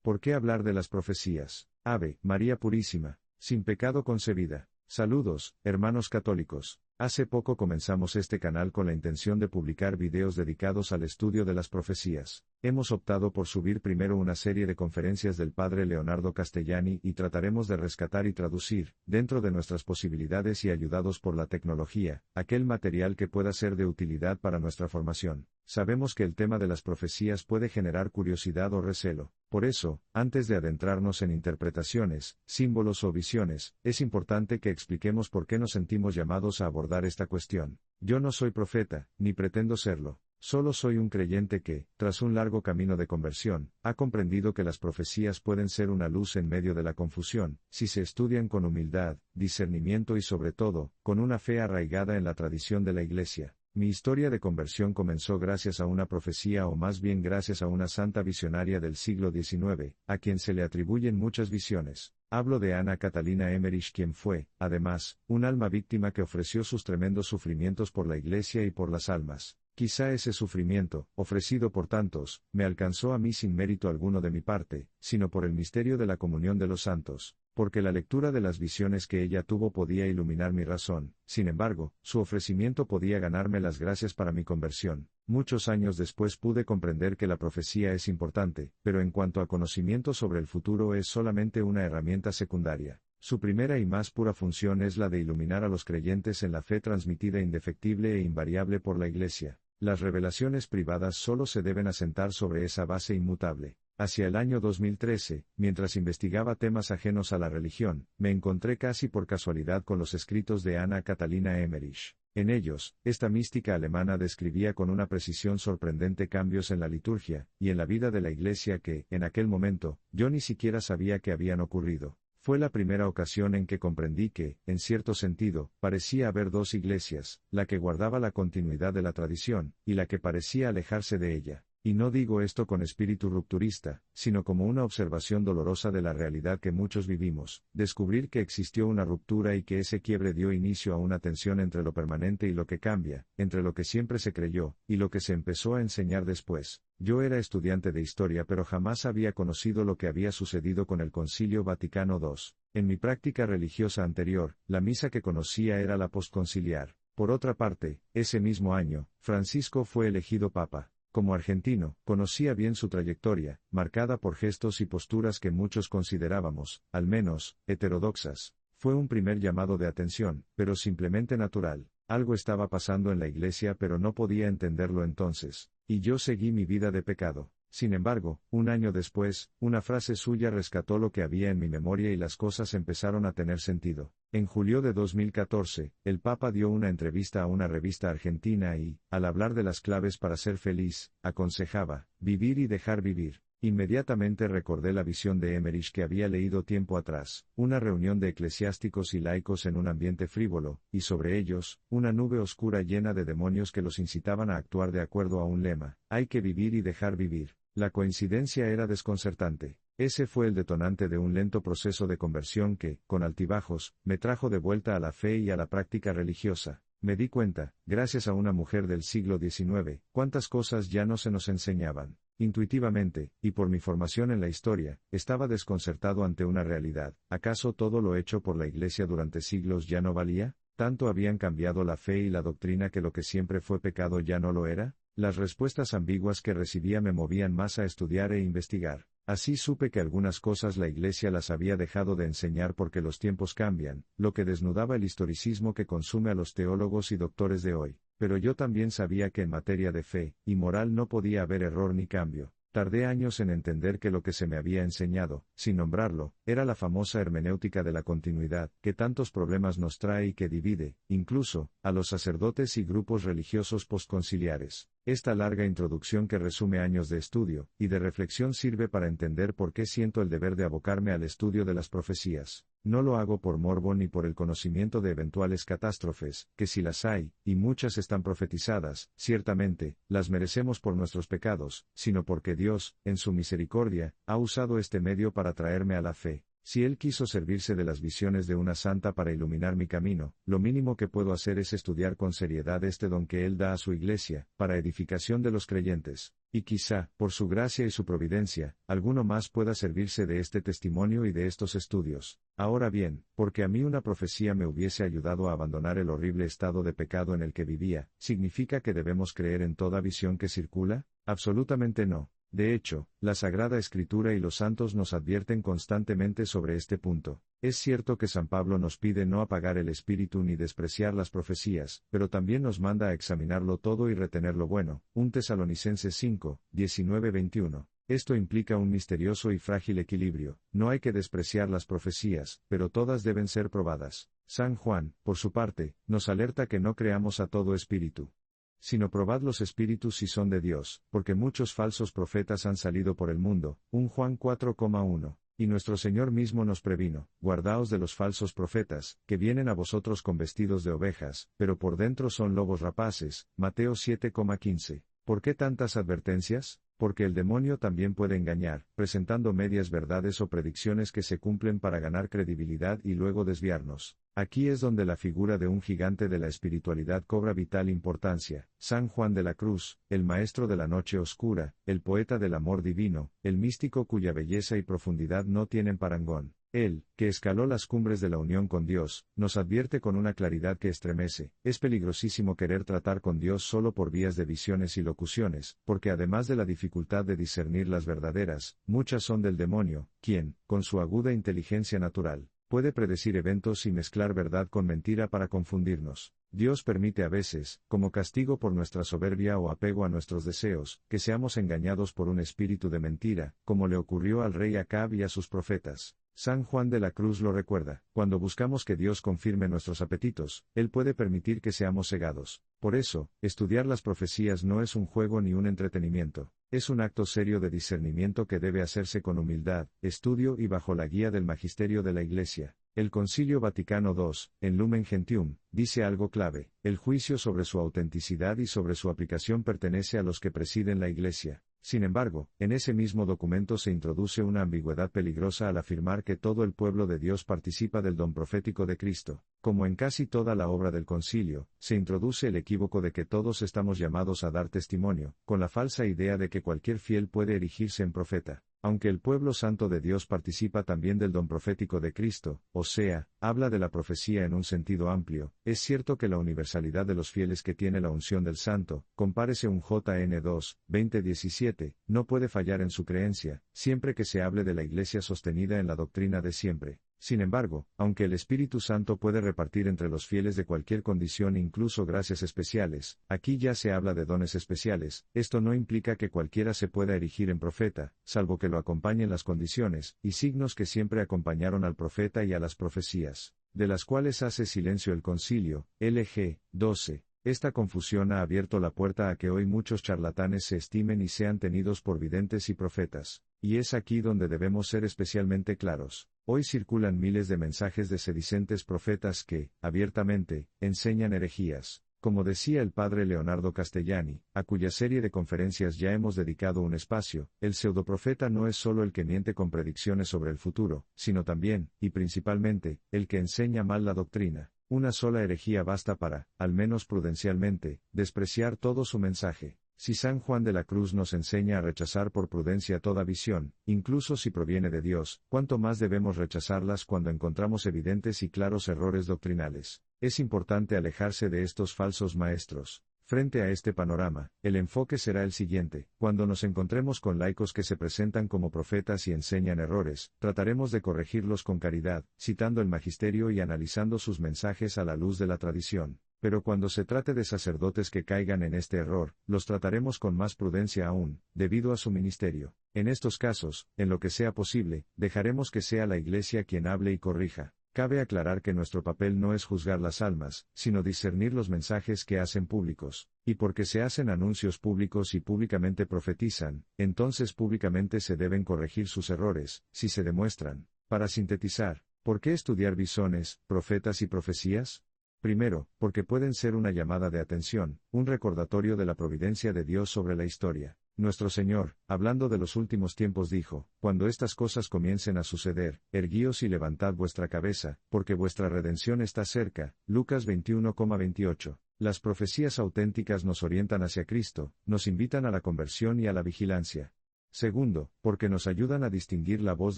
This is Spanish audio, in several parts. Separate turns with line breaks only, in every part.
¿Por qué hablar de las profecías? Ave María Purísima, sin pecado concebida. Saludos, hermanos católicos. Hace poco comenzamos este canal con la intención de publicar videos dedicados al estudio de las profecías. Hemos optado por subir primero una serie de conferencias del padre Leonardo Castellani y trataremos de rescatar y traducir, dentro de nuestras posibilidades y ayudados por la tecnología, aquel material que pueda ser de utilidad para nuestra formación. Sabemos que el tema de las profecías puede generar curiosidad o recelo. Por eso, antes de adentrarnos en interpretaciones, símbolos o visiones, es importante que expliquemos por qué nos sentimos llamados a abordar esta cuestión. Yo no soy profeta, ni pretendo serlo. Solo soy un creyente que, tras un largo camino de conversión, ha comprendido que las profecías pueden ser una luz en medio de la confusión, si se estudian con humildad, discernimiento y sobre todo, con una fe arraigada en la tradición de la Iglesia. Mi historia de conversión comenzó gracias a una profecía o más bien gracias a una santa visionaria del siglo XIX, a quien se le atribuyen muchas visiones. Hablo de Ana Catalina Emmerich, quien fue, además, un alma víctima que ofreció sus tremendos sufrimientos por la Iglesia y por las almas. Quizá ese sufrimiento, ofrecido por tantos, me alcanzó a mí sin mérito alguno de mi parte, sino por el misterio de la comunión de los santos, porque la lectura de las visiones que ella tuvo podía iluminar mi razón. Sin embargo, su ofrecimiento podía ganarme las gracias para mi conversión. Muchos años después pude comprender que la profecía es importante, pero en cuanto a conocimiento sobre el futuro es solamente una herramienta secundaria. Su primera y más pura función es la de iluminar a los creyentes en la fe transmitida indefectible e invariable por la Iglesia. Las revelaciones privadas solo se deben asentar sobre esa base inmutable. Hacia el año 2013, mientras investigaba temas ajenos a la religión, me encontré casi por casualidad con los escritos de Ana Catalina Emmerich. En ellos, esta mística alemana describía con una precisión sorprendente cambios en la liturgia y en la vida de la Iglesia que, en aquel momento, yo ni siquiera sabía que habían ocurrido. Fue la primera ocasión en que comprendí que, en cierto sentido, parecía haber dos iglesias, la que guardaba la continuidad de la tradición, y la que parecía alejarse de ella. Y no digo esto con espíritu rupturista, sino como una observación dolorosa de la realidad que muchos vivimos, descubrir que existió una ruptura y que ese quiebre dio inicio a una tensión entre lo permanente y lo que cambia, entre lo que siempre se creyó, y lo que se empezó a enseñar después. Yo era estudiante de historia pero jamás había conocido lo que había sucedido con el Concilio Vaticano II. En mi práctica religiosa anterior, la misa que conocía era la postconciliar. Por otra parte, ese mismo año, Francisco fue elegido Papa. Como argentino, conocía bien su trayectoria, marcada por gestos y posturas que muchos considerábamos, al menos, heterodoxas. Fue un primer llamado de atención, pero simplemente natural. Algo estaba pasando en la Iglesia pero no podía entenderlo entonces, y yo seguí mi vida de pecado. Sin embargo, un año después, una frase suya rescató lo que había en mi memoria y las cosas empezaron a tener sentido. En julio de 2014, el Papa dio una entrevista a una revista argentina y, al hablar de las claves para ser feliz, aconsejaba, vivir y dejar vivir. Inmediatamente recordé la visión de Emmerich que había leído tiempo atrás, una reunión de eclesiásticos y laicos en un ambiente frívolo, y sobre ellos, una nube oscura llena de demonios que los incitaban a actuar de acuerdo a un lema, hay que vivir y dejar vivir. La coincidencia era desconcertante. Ese fue el detonante de un lento proceso de conversión que, con altibajos, me trajo de vuelta a la fe y a la práctica religiosa. Me di cuenta, gracias a una mujer del siglo XIX, cuántas cosas ya no se nos enseñaban. Intuitivamente, y por mi formación en la historia, estaba desconcertado ante una realidad. ¿Acaso todo lo hecho por la Iglesia durante siglos ya no valía? ¿Tanto habían cambiado la fe y la doctrina que lo que siempre fue pecado ya no lo era? Las respuestas ambiguas que recibía me movían más a estudiar e investigar. Así supe que algunas cosas la Iglesia las había dejado de enseñar porque los tiempos cambian, lo que desnudaba el historicismo que consume a los teólogos y doctores de hoy. Pero yo también sabía que en materia de fe y moral no podía haber error ni cambio. Tardé años en entender que lo que se me había enseñado, sin nombrarlo, era la famosa hermenéutica de la continuidad, que tantos problemas nos trae y que divide, incluso, a los sacerdotes y grupos religiosos postconciliares. Esta larga introducción que resume años de estudio y de reflexión sirve para entender por qué siento el deber de abocarme al estudio de las profecías. No lo hago por morbo ni por el conocimiento de eventuales catástrofes, que si las hay, y muchas están profetizadas, ciertamente, las merecemos por nuestros pecados, sino porque Dios, en su misericordia, ha usado este medio para traerme a la fe. Si Él quiso servirse de las visiones de una santa para iluminar mi camino, lo mínimo que puedo hacer es estudiar con seriedad este don que Él da a su Iglesia, para edificación de los creyentes. Y quizá, por su gracia y su providencia, alguno más pueda servirse de este testimonio y de estos estudios. Ahora bien, porque a mí una profecía me hubiese ayudado a abandonar el horrible estado de pecado en el que vivía, ¿significa que debemos creer en toda visión que circula? Absolutamente no. De hecho, la Sagrada Escritura y los santos nos advierten constantemente sobre este punto. Es cierto que San Pablo nos pide no apagar el espíritu ni despreciar las profecías, pero también nos manda a examinarlo todo y retener lo bueno. 1 Tesalonicenses 5, 19-21. Esto implica un misterioso y frágil equilibrio. No hay que despreciar las profecías, pero todas deben ser probadas. San Juan, por su parte, nos alerta que no creamos a todo espíritu, sino probad los espíritus si son de Dios, porque muchos falsos profetas han salido por el mundo. 1 Juan 4,1. Y nuestro Señor mismo nos previno: guardaos de los falsos profetas, que vienen a vosotros con vestidos de ovejas, pero por dentro son lobos rapaces. Mateo 7,15. ¿Por qué tantas advertencias? Porque el demonio también puede engañar, presentando medias verdades o predicciones que se cumplen para ganar credibilidad y luego desviarnos. Aquí es donde la figura de un gigante de la espiritualidad cobra vital importancia: San Juan de la Cruz, el maestro de la noche oscura, el poeta del amor divino, el místico cuya belleza y profundidad no tienen parangón. Él, que escaló las cumbres de la unión con Dios, nos advierte con una claridad que estremece: es peligrosísimo querer tratar con Dios solo por vías de visiones y locuciones, porque además de la dificultad de discernir las verdaderas, muchas son del demonio, quien, con su aguda inteligencia natural, puede predecir eventos y mezclar verdad con mentira para confundirnos. Dios permite a veces, como castigo por nuestra soberbia o apego a nuestros deseos, que seamos engañados por un espíritu de mentira, como le ocurrió al rey Acab y a sus profetas. San Juan de la Cruz lo recuerda: cuando buscamos que Dios confirme nuestros apetitos, Él puede permitir que seamos cegados. Por eso, estudiar las profecías no es un juego ni un entretenimiento. Es un acto serio de discernimiento que debe hacerse con humildad, estudio y bajo la guía del magisterio de la Iglesia. El Concilio Vaticano II, en Lumen Gentium, dice algo clave: el juicio sobre su autenticidad y sobre su aplicación pertenece a los que presiden la Iglesia. Sin embargo, en ese mismo documento se introduce una ambigüedad peligrosa al afirmar que todo el pueblo de Dios participa del don profético de Cristo. Como en casi toda la obra del concilio, se introduce el equívoco de que todos estamos llamados a dar testimonio, con la falsa idea de que cualquier fiel puede erigirse en profeta. Aunque el pueblo santo de Dios participa también del don profético de Cristo, o sea, habla de la profecía en un sentido amplio, es cierto que la universalidad de los fieles que tiene la unción del santo, compárese un JN 2, 20-17, no puede fallar en su creencia, siempre que se hable de la Iglesia sostenida en la doctrina de siempre. Sin embargo, aunque el Espíritu Santo puede repartir entre los fieles de cualquier condición incluso gracias especiales, aquí ya se habla de dones especiales. Esto no implica que cualquiera se pueda erigir en profeta, salvo que lo acompañen las condiciones y signos que siempre acompañaron al profeta y a las profecías, de las cuales hace silencio el Concilio. LG 12. Esta confusión ha abierto la puerta a que hoy muchos charlatanes se estimen y sean tenidos por videntes y profetas. Y es aquí donde debemos ser especialmente claros. Hoy circulan miles de mensajes de sedicentes profetas que, abiertamente, enseñan herejías. Como decía el padre Leonardo Castellani, a cuya serie de conferencias ya hemos dedicado un espacio, el pseudoprofeta no es solo el que miente con predicciones sobre el futuro, sino también, y principalmente, el que enseña mal la doctrina. Una sola herejía basta para, al menos prudencialmente, despreciar todo su mensaje. Si San Juan de la Cruz nos enseña a rechazar por prudencia toda visión, incluso si proviene de Dios, ¿cuánto más debemos rechazarlas cuando encontramos evidentes y claros errores doctrinales? Es importante alejarse de estos falsos maestros. Frente a este panorama, el enfoque será el siguiente: cuando nos encontremos con laicos que se presentan como profetas y enseñan errores, trataremos de corregirlos con caridad, citando el magisterio y analizando sus mensajes a la luz de la tradición. Pero cuando se trate de sacerdotes que caigan en este error, los trataremos con más prudencia aún, debido a su ministerio. En estos casos, en lo que sea posible, dejaremos que sea la Iglesia quien hable y corrija. Cabe aclarar que nuestro papel no es juzgar las almas, sino discernir los mensajes que hacen públicos. Y porque se hacen anuncios públicos y públicamente profetizan, entonces públicamente se deben corregir sus errores, si se demuestran. Para sintetizar, ¿por qué estudiar visiones, profetas y profecías? Primero, porque pueden ser una llamada de atención, un recordatorio de la providencia de Dios sobre la historia. Nuestro Señor, hablando de los últimos tiempos, dijo: cuando estas cosas comiencen a suceder, erguíos y levantad vuestra cabeza, porque vuestra redención está cerca. Lucas 21,28. Las profecías auténticas nos orientan hacia Cristo, nos invitan a la conversión y a la vigilancia. Segundo, porque nos ayudan a distinguir la voz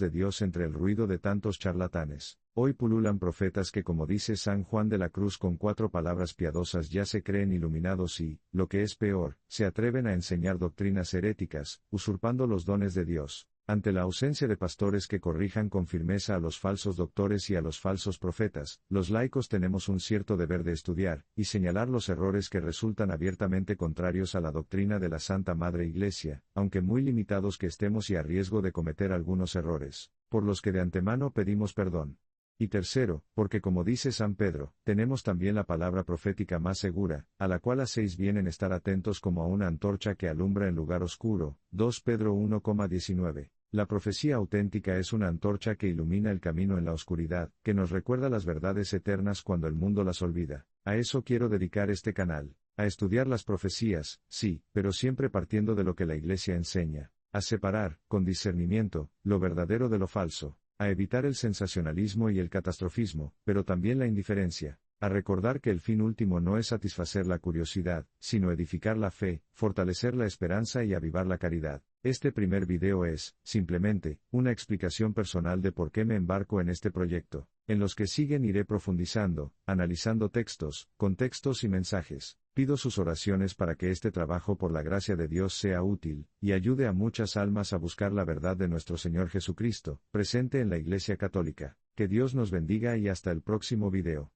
de Dios entre el ruido de tantos charlatanes. Hoy pululan profetas que, como dice San Juan de la Cruz, con 4 palabras piadosas ya se creen iluminados y, lo que es peor, se atreven a enseñar doctrinas heréticas, usurpando los dones de Dios. Ante la ausencia de pastores que corrijan con firmeza a los falsos doctores y a los falsos profetas, los laicos tenemos un cierto deber de estudiar y señalar los errores que resultan abiertamente contrarios a la doctrina de la Santa Madre Iglesia, aunque muy limitados que estemos y a riesgo de cometer algunos errores, por los que de antemano pedimos perdón. Y tercero, porque como dice San Pedro, tenemos también la palabra profética más segura, a la cual hacéis bien en estar atentos como a una antorcha que alumbra en lugar oscuro. 2 Pedro 1,19. La profecía auténtica es una antorcha que ilumina el camino en la oscuridad, que nos recuerda las verdades eternas cuando el mundo las olvida. A eso quiero dedicar este canal, a estudiar las profecías, sí, pero siempre partiendo de lo que la Iglesia enseña, a separar, con discernimiento, lo verdadero de lo falso, a evitar el sensacionalismo y el catastrofismo, pero también la indiferencia, a recordar que el fin último no es satisfacer la curiosidad, sino edificar la fe, fortalecer la esperanza y avivar la caridad. Este primer video es, simplemente, una explicación personal de por qué me embarco en este proyecto. En los que siguen iré profundizando, analizando textos, contextos y mensajes. Pido sus oraciones para que este trabajo por la gracia de Dios sea útil, y ayude a muchas almas a buscar la verdad de nuestro Señor Jesucristo, presente en la Iglesia Católica. Que Dios nos bendiga y hasta el próximo video.